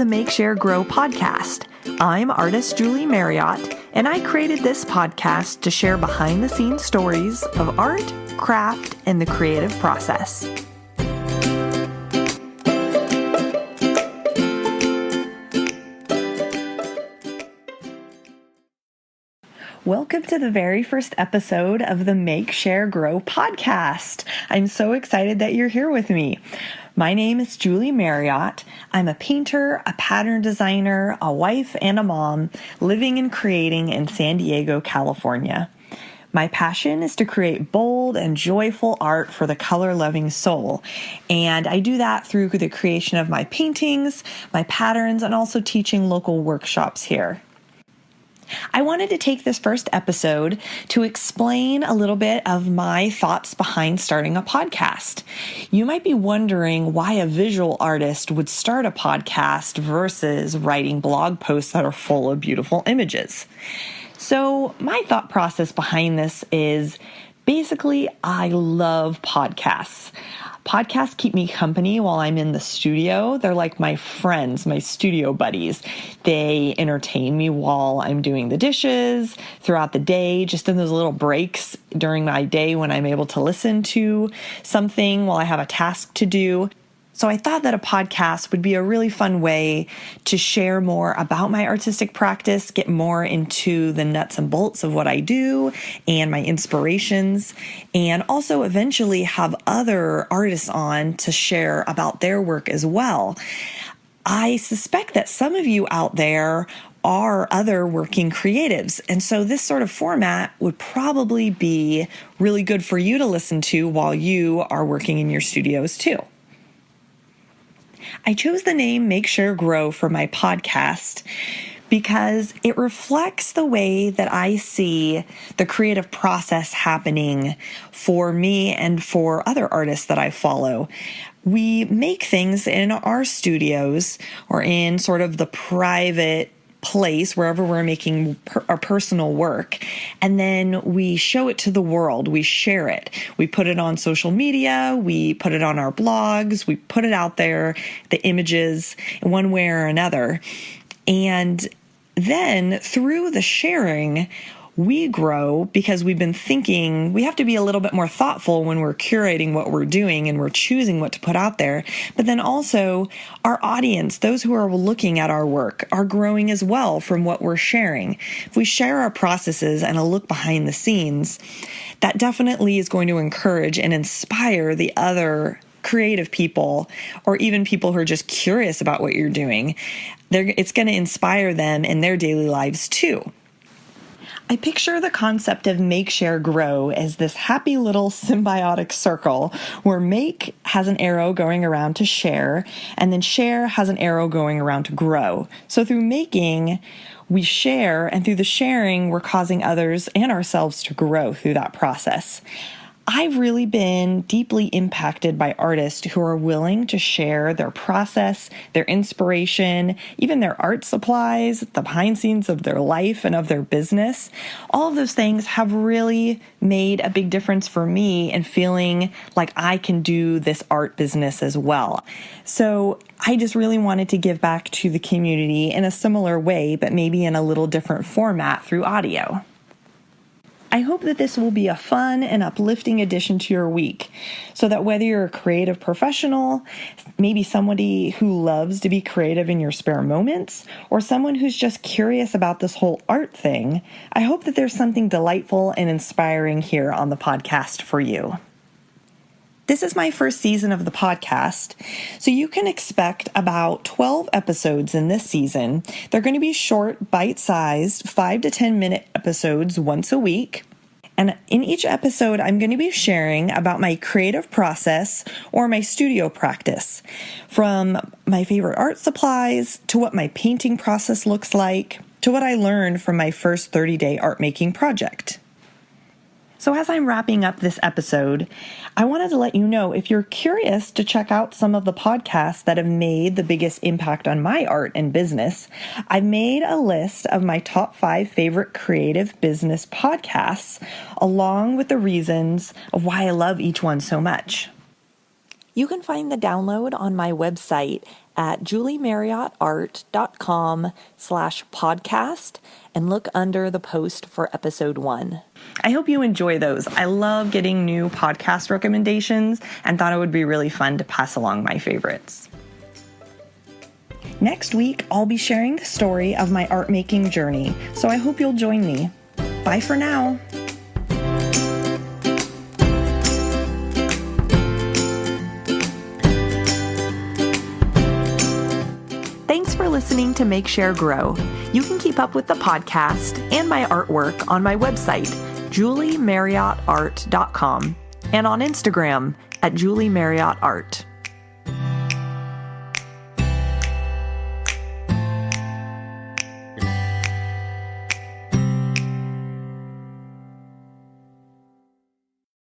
the Make, Share, Grow podcast. I'm artist Julie Marriott, and I created this podcast to share behind-the-scenes stories of art, craft, and the creative process. Welcome to the very first episode of the Make, Share, Grow podcast. I'm so excited that you're here with me. My name is Julie Marriott. I'm a painter, a pattern designer, a wife, and a mom living and creating in San Diego, California. My passion is to create bold and joyful art for the color-loving soul, and I do that through the creation of my paintings, my patterns, and also teaching local workshops here. I wanted to take this first episode to explain a little bit of my thoughts behind starting a podcast. You might be wondering why a visual artist would start a podcast versus writing blog posts that are full of beautiful images. So my thought process behind this is basically I love podcasts. Podcasts keep me company while I'm in the studio. They're like my friends, my studio buddies. They entertain me while I'm doing the dishes, throughout the day, just in those little breaks during my day when I'm able to listen to something while I have a task to do. So I thought that a podcast would be a really fun way to share more about my artistic practice, get more into the nuts and bolts of what I do and my inspirations, and also eventually have other artists on to share about their work as well. I suspect that some of you out there are other working creatives, and so this sort of format would probably be really good for you to listen to while you are working in your studios too. I chose the name Make, Share, Grow for my podcast because it reflects the way that I see the creative process happening for me and for other artists that I follow. We make things in our studios or in sort of the private place wherever we're making our personal work, and then we show it to the world. We share it. We put it on social media. We put it on our blogs. We put it out there, the images, in one way or another. And then through the sharing, we grow because we've been thinking we have to be a little bit more thoughtful when we're curating what we're doing and we're choosing what to put out there. But then also our audience, those who are looking at our work, are growing as well from what we're sharing. If we share our processes and a look behind the scenes, that definitely is going to encourage and inspire the other creative people, or even people who are just curious about what you're doing. It's going to inspire them in their daily lives too. I picture the concept of Make, Share, Grow as this happy little symbiotic circle where make has an arrow going around to share, and then share has an arrow going around to grow. So through making, we share, and through the sharing, we're causing others and ourselves to grow through that process. I've really been deeply impacted by artists who are willing to share their process, their inspiration, even their art supplies, the behind scenes of their life and of their business. All of those things have really made a big difference for me in feeling like I can do this art business as well. So I just really wanted to give back to the community in a similar way, but maybe in a little different format through audio. I hope that this will be a fun and uplifting addition to your week, so that whether you're a creative professional, maybe somebody who loves to be creative in your spare moments, or someone who's just curious about this whole art thing, I hope that there's something delightful and inspiring here on the podcast for you. This is my first season of the podcast, so you can expect about 12 episodes in this season. They're going to be short, bite-sized, 5 to 10 minute episodes once a week. And in each episode, I'm going to be sharing about my creative process or my studio practice, from my favorite art supplies to what my painting process looks like, to what I learned from my first 30-day art making project. So as I'm wrapping up this episode, I wanted to let you know if you're curious to check out some of the podcasts that have made the biggest impact on my art and business, I've made a list of my top 5 favorite creative business podcasts, along with the reasons of why I love each one so much. You can find the download on my website at juliemarriottart.com/podcast and look under the post for episode 1. I hope you enjoy those. I love getting new podcast recommendations and thought it would be really fun to pass along my favorites. Next week, I'll be sharing the story of my art making journey, so I hope you'll join me. Bye for now. Thanks for listening to Make, Share, Grow. You can keep up with the podcast and my artwork on my website, juliemarriottart.com, and on Instagram at juliemarriottart.